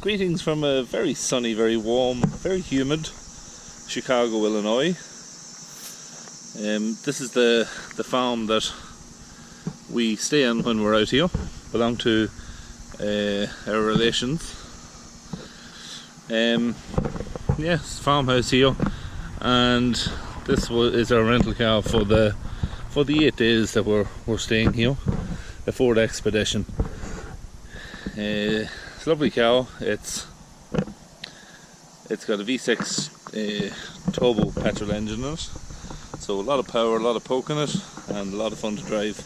Greetings from a very sunny, very warm, very humid Chicago, Illinois. This is the farm that we stay on when we're out here. Belong to our relations. Yes, farmhouse here, and this is our rental car for the 8 days that we're staying here. A Ford Expedition. It's a lovely cow. It's got a V6 turbo petrol engine in it, so a lot of power, a lot of poke in it, and a lot of fun to drive.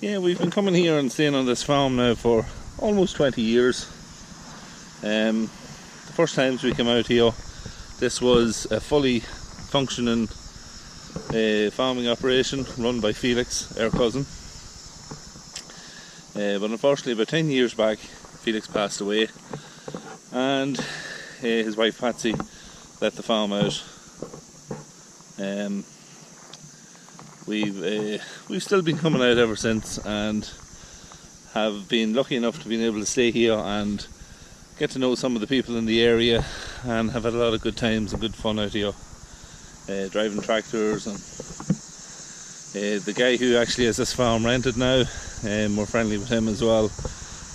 Yeah, we've been coming here and staying on this farm now for almost 20 years. The first times we came out here, this was a fully functioning farming operation run by Felix, our cousin. But unfortunately, about 10 years back, Felix passed away, and his wife Patsy let the farm out. We've still been coming out ever since, and have been lucky enough to be able to stay here and get to know some of the people in the area, and have had a lot of good times and good fun out here, driving tractors. And the guy who actually has this farm rented now, we're friendly with him as well,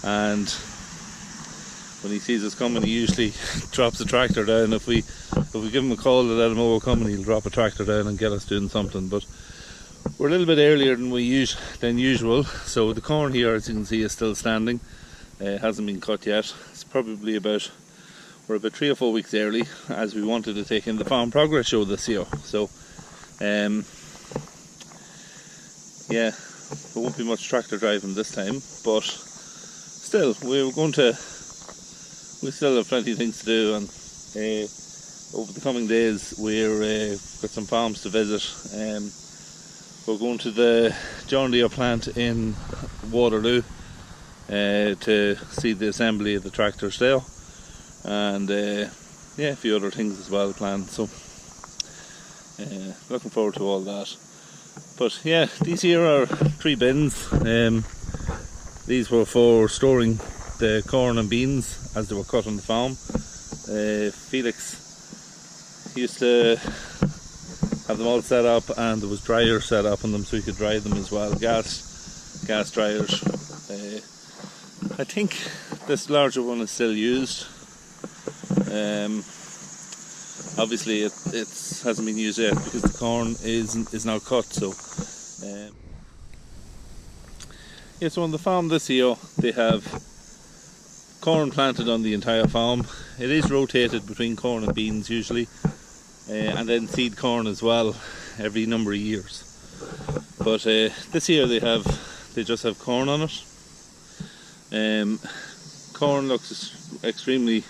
and when he sees us coming, he usually drops a tractor down. If we give him a call to let him know we're coming, he'll drop a tractor down and get us doing something. But we're a little bit earlier than usual, so the corn here, as you can see, is still standing. It hasn't been cut yet. It's probably we're about 3 or 4 weeks early, as we wanted to take in the Farm Progress show this year. So yeah, there won't be much tractor driving this time, but still, we still have plenty of things to do, and over the coming days we've got some farms to visit. We're going to the John Deere plant in Waterloo to see the assembly of the tractors there, and yeah, a few other things as well planned, so looking forward to all that. But yeah, these here are 3 bins. These were for storing the corn and beans as they were cut on the farm. Felix used to have them all set up, and there was dryers set up on them so you could dry them as well. Gas dryers. I think this larger one is still used. Obviously it hasn't been used yet because the corn is now cut. So yeah, so on the farm this year they have corn planted on the entire farm. It is rotated between corn and beans usually, and then seed corn as well every number of years. But this year they just have corn on it. Corn looks extremely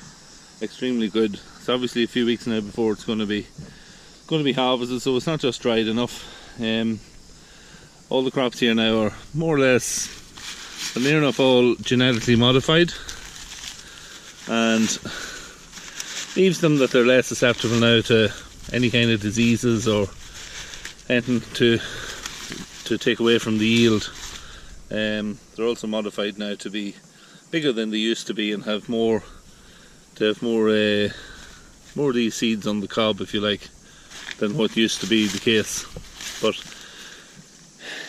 good. It's obviously a few weeks now before it's going to be harvested, so it's not just dried enough. All the crops here now are more or less, near enough all genetically modified, and leaves them that they're less susceptible now to any kind of diseases or anything to take away from the yield. They're also modified now to be bigger than they used to be, and have more of these seeds on the cob, if you like, than what used to be the case. But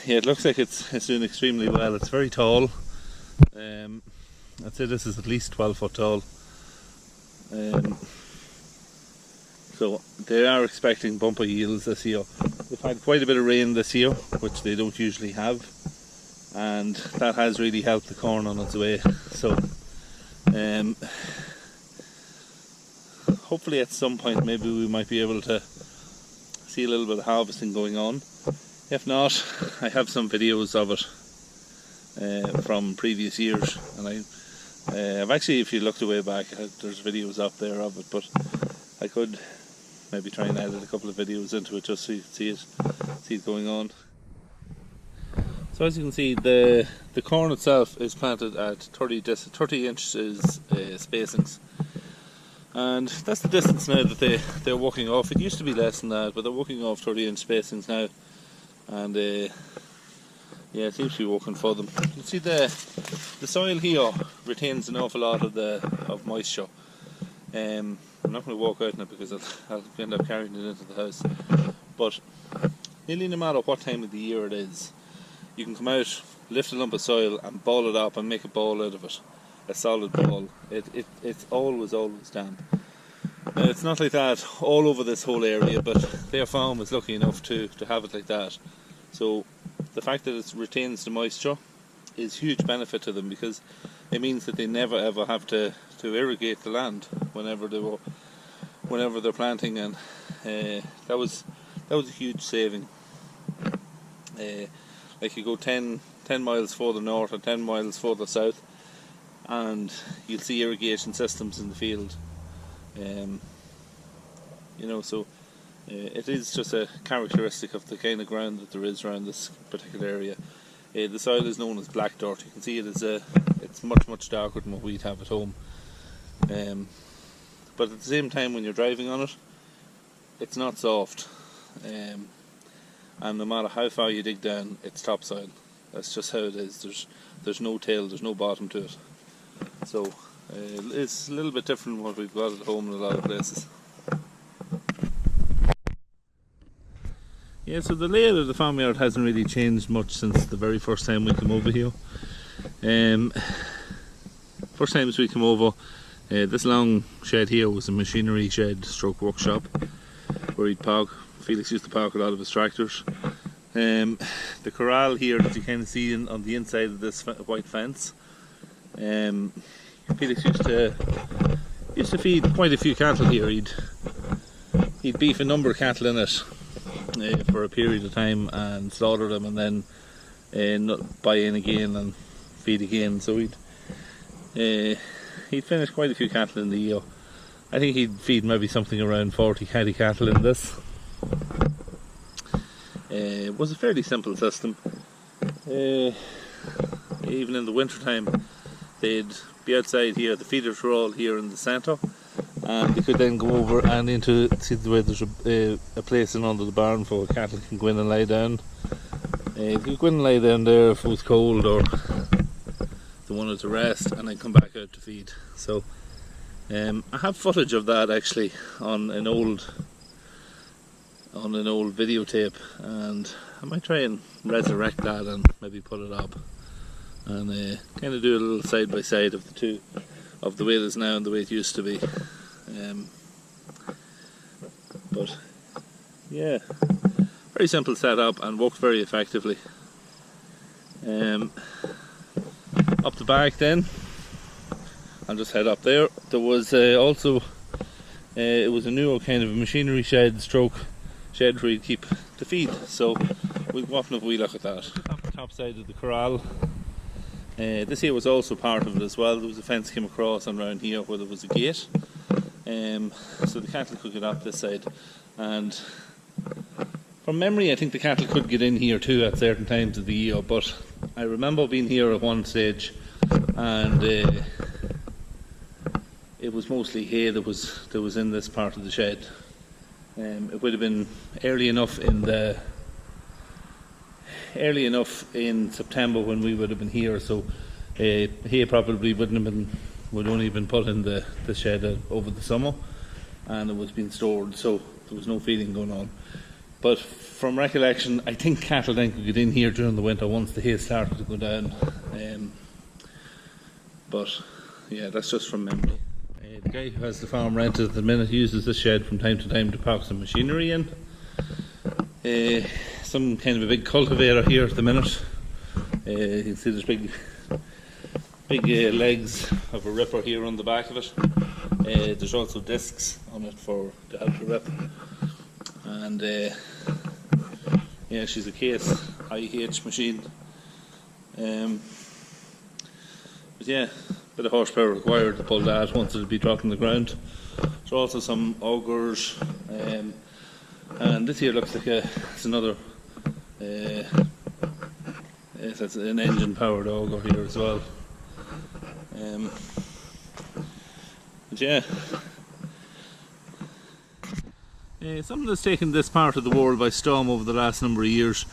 yeah, it looks like it's doing extremely well. It's very tall. I'd say this is at least 12 foot tall. So they are expecting bumper yields this year. They've had quite a bit of rain this year, which they don't usually have, and that has really helped the corn on its way. So hopefully at some point maybe we might be able to see a little bit of harvesting going on. If not, I have some videos of it from previous years, and I've actually, if you looked way back, there's videos up there of it, but I could maybe try and edit a couple of videos into it just so you can see it going on. So as you can see, the corn itself is planted at 30 inches spacings. And that's the distance now that they're walking off. It used to be less than that, but they're walking off 30-inch spacings now. And Yeah, it seems to be working for them. You see the soil here retains an awful lot of moisture. I'm not going to walk out now because I'll end up carrying it into the house. But nearly no matter what time of the year it is, you can come out, lift a lump of soil and ball it up and make a ball out of it. A solid ball. It's always damp. Now, it's not like that all over this whole area, but their farm is lucky enough to have it like that. So the fact that it retains the moisture is huge benefit to them, because it means that they never ever have to irrigate the land whenever they're planting, and that was a huge saving. Like you go 10 miles further north or 10 miles further south, and you'll see irrigation systems in the field. So it is just a characteristic of the kind of ground that there is around this particular area. The soil is known as black dirt. You can see it's much darker than what we'd have at home. But at the same time, when you're driving on it, it's not soft. And no matter how far you dig down, it's topsoil. That's just how it is. There's no tail, there's no bottom to it. So it's a little bit different from what we've got at home in a lot of places. Yeah, so the layout of the farmyard hasn't really changed much since the very first time we came over here. First times we came over, this long shed here was a machinery shed stroke workshop where he'd park. Felix used to park a lot of his tractors. The corral here that you kind of see on the inside of this white fence, Felix used to feed quite a few cattle here. He'd beef a number of cattle in it for a period of time and slaughter them, and then buy in again and feed again. So he'd finish quite a few cattle in the year. I think he'd feed maybe something around 40 head of cattle in this. It was a fairly simple system. Even in the winter time, they'd be outside here. The feeders were all here in the centre, and they could then go over and see the way there's a place in under the barn for cattle can go in and lie down. They could go in and lie down there if it was cold or they wanted to rest, and then come back out to feed. So I have footage of that actually on an old videotape, and I might try and resurrect that and maybe put it up and kind of do a little side by side of the two, of the way it is now and the way it used to be. But yeah, very simple setup and worked very effectively. Up the back then, I'll just head up there. There was also it was a newer kind of a machinery shed where you keep the feed. So we'll go off and have a wee look at that. Up the top side of the corral. This here was also part of it as well. There was a fence came across and round here where there was a gate. So the cattle could get up this side, and from memory I think the cattle could get in here too at certain times of the year, but I remember being here at one stage and it was mostly hay that was in this part of the shed. It would have been early enough in September when we would have been here, so hay probably would only have been put in the shed over the summer, and it was being stored, so there was no feeding going on. But from recollection, I think cattle then could get in here during the winter once the hay started to go down. But yeah, that's just from memory. The guy who has the farm rented at the minute uses this shed from time to time to park some machinery in. Some kind of a big cultivator here at the minute. You can see there's big legs of a ripper here on the back of it. There's also discs on it to help the rip. And yeah, she's a case IH machine. But yeah, a bit of horsepower required to pull that once it'll be dropped on the ground. There's also some augers, and this here looks like it's another it's an engine powered auger here as well. But yeah, something that's taken this part of the world by storm over the last number of years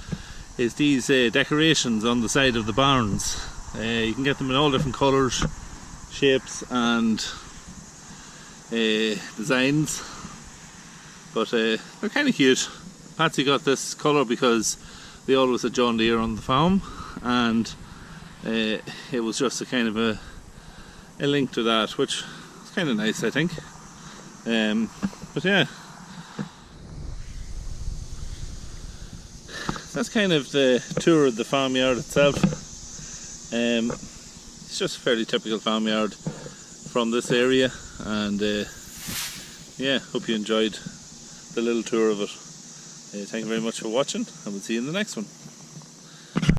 is these decorations on the side of the barns. You can get them in all different colours, shapes and designs, but they're kind of cute. Patsy got this colour because they always had John Deere on the farm, and it was just a kind of a link to that, which is kind of nice, I think. But yeah, that's kind of the tour of the farmyard itself. It's just a fairly typical farmyard from this area, and yeah, hope you enjoyed the little tour of it. Thank you very much for watching, and we'll see you in the next one.